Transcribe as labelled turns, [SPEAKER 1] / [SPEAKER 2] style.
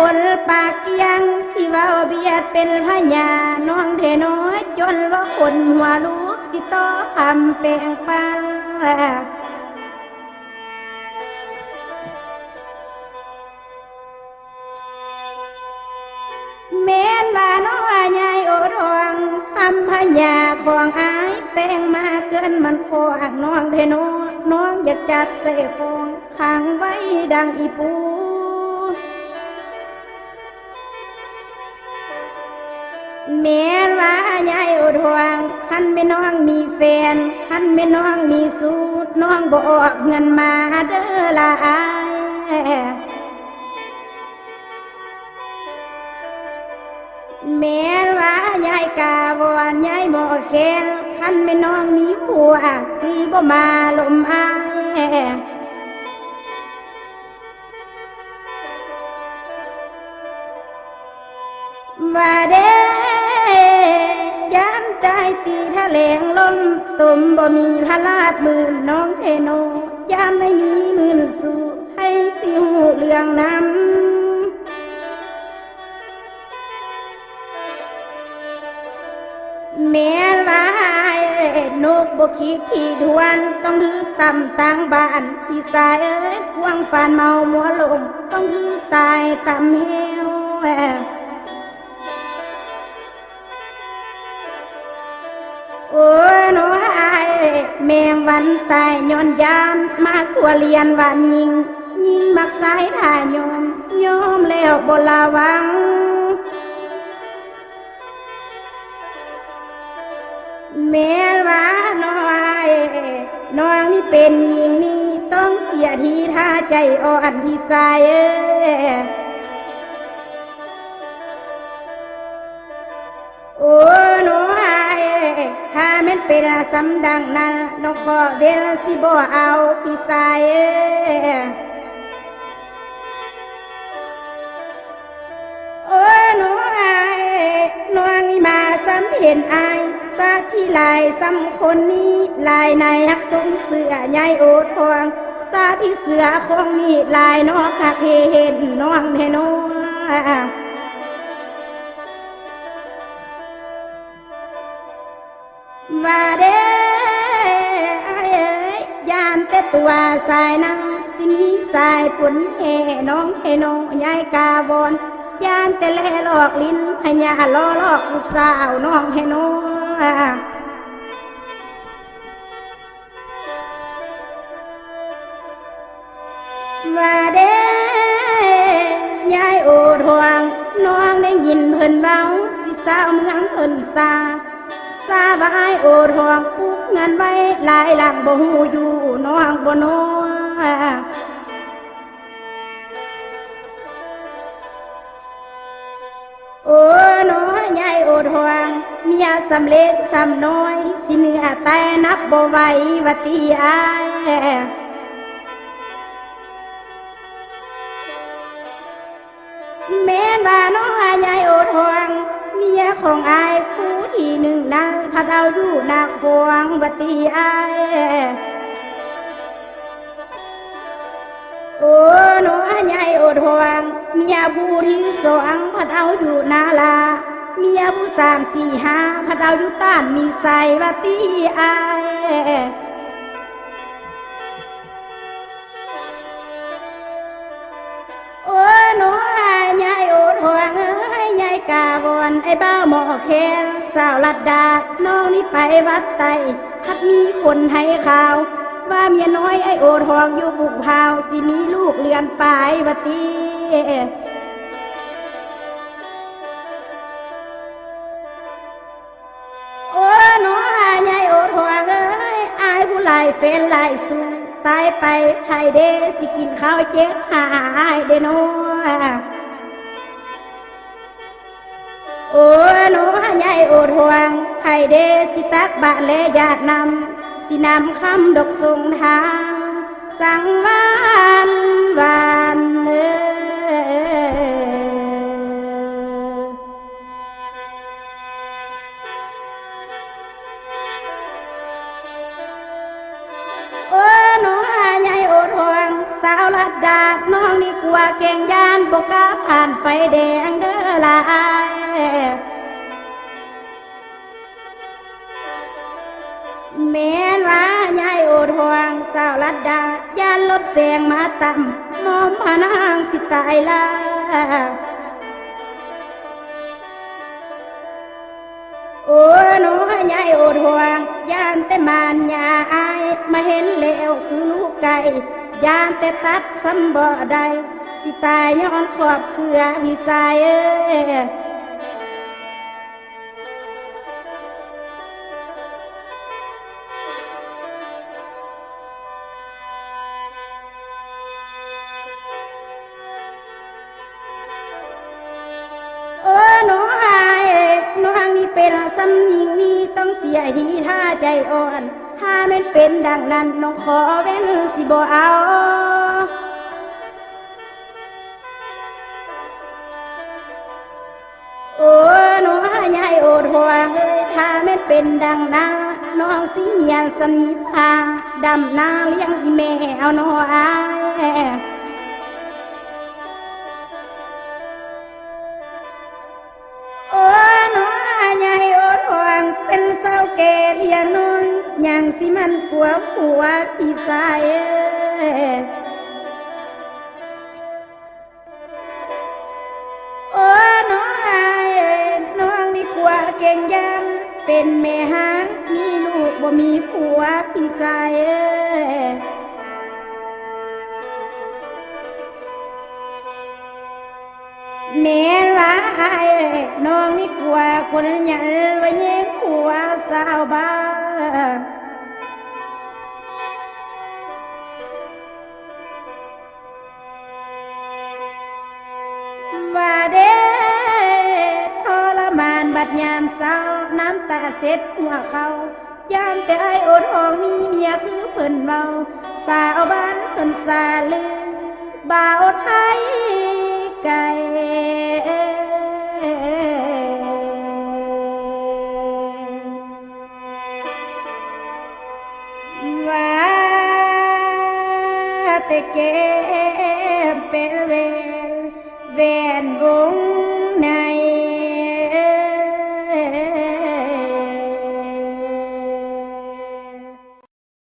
[SPEAKER 1] คนปากเกียงสิเว้าเบียดเป็นพญาน้องเทน้อยจนว่าคนหัวลูกสิต่อคำแปลงปันแม้นว่าน้องใหญ่โอทองคำพญาของอายแปลงมาเกินมันคอกน้องเทน้อยน้องอยากจับใส่คงขังไว้ดังอีปูแม่ว่าใหญ่อุดหวงคันไม่น้องมีแฟนคันไม่น้องมีสูตรน้องบอกเงินมาเด้อละอายแม่ว่าใหญ่กาวอนใหญ่บ่แค้นคันไม่น้องมีผัวสิบ่มาลมอายว่าเด้ยามใจตีทะเลงลมตุ่มบ่มีพระลาดมือน้องเทโนยามไม่มีมือหนึ่งสู้ให้สิหูเรื่องน้ำแม่ว่านกบกขี้ขี้ดวนต้องถือตำต่างบ้านพี่สายเอ้ยควงฟันเมามัวลงต้องถือตายตำเหี้ยวโอ้ยน้อยแมงวันตายย้อนยานมากกว่าเรียนวันยิงมักสายถ่ายยอมแล้วบ่ละวังแม่ว่าน้อยน้องนี่เป็นหญิงนี่ต้องเสียทีท่าใจอ่อนพี่สายโอ้น้อยถ้าแม่นเป็นสำดังนั้นน้องขอเวลสิบ่เอาพี่สายโอ้น้อยน้องนี่มาซ้ำเห็นอายสักที่ลายซ้ำคนนี้ลายในฮักสงเสือใหญ่โอทองซาที่เสือคงมีลายน้องหักเห็นน้องแน่นว่าเด้ยานแต่ตัวสายนังสิมีสายฝนแห่น้องให้น้องยายกาบอนยานแต่แลหลอกลิ้นพญาล้อหลอกผู้สาวน้องให้น้องว่าเด้ยายโอทวงน้องได้ยินเพิ่นเบาสิสาวเมืองเพิ่นซาบายโอทองปุ๊กเงินไว้หลายหลังบ่หูอยู่น้องบ่น้อโอ้น้อยใหญ่โอทองเมียสำเร็จสำน้อยสิเมียแต่นับบ่ไหวว่าตีอายแม่นว่าน้อยใหญ่โอทองเมียของอายผู้ที่หนึ่งนางพัดเอาอยู่นาฟวงวัตีอายโอ้หนูใหญ่โอทวงเมียผู้ที่สองพัดเอาอยู่นาลาเมียผู้สามสี่ห้าพัดเอาอยู่ต้านมีใส่วัตีอายโอ้หนูใหญ่โอทวงยายกาบอนไอ้บ้าหมอแค้นสาวลัดดาน้องนี่ไปวัดไตพัดมีคนให้ข่าวว่าเมียน้อยไอ้โอทองอยู่บุกพาวสิมีลูกเลือนปลายวัตีโอ้น้อยใหญ่โอทองอายผู้หลายเฟนหลายสูตายไปไผเดสิกินข้าวเจ๊กหายเดโนโอ้หนูใหญ่โอทวงไข่เดสิตักบะและญาตินำสินำคำดอกส่งทางสังวานวานโอ้หนูใหญ่โอทวงส าวลัดดาน้องนี่กลัวเก่งยานบกล้าผ่านไฟแดงเด้อลายแม่นว่ายายโอดห่วงสาวลัดดายานรถแสงมาต่ำน้อมพานางสิตายลาโอ้น้อยยายโอดห่วงยานแต่มานยาอายมาเห็นแล้วคือลูกไก่ยานแต่ตัดซ้ำบ่ได้สิตายย้อนขอบเขือวิสัยน้องนี่เป็นสำนีนี้ต้องเสียทีท่าใจอ่อนถ้าไม่เป็นดังนั้นน้องขอเว้นสิบ่เอาโอ้น้องยายโอดห่วงถ้าไม่เป็นดังนั้นน้องสิเหียนสนิพาดำนาเลี้ยงอีแม่เอาน้อยโอ้น้อยายโอดห่วงเป็นสาวแก่เลี้ยงน้อยยังสิมันผัวพี่สายโอ้น้องนี่กลัวเก่งยันเป็นแม่หางมีลูกบ่มีผัวพี่สายแม่ร้ายน้องนี่กลัวคนหยันไว้เย็นผัวสาวบ้าว่าเด้ทรมานบัดยามเศร้าน้ำตาเสร็จหัวเขายามแต่ไอ้อดห้องมีเมียคือเพิ่นเมาสาวบ้านเพิ่นสาลือบ่าวไทยไก่ว่าแต่เก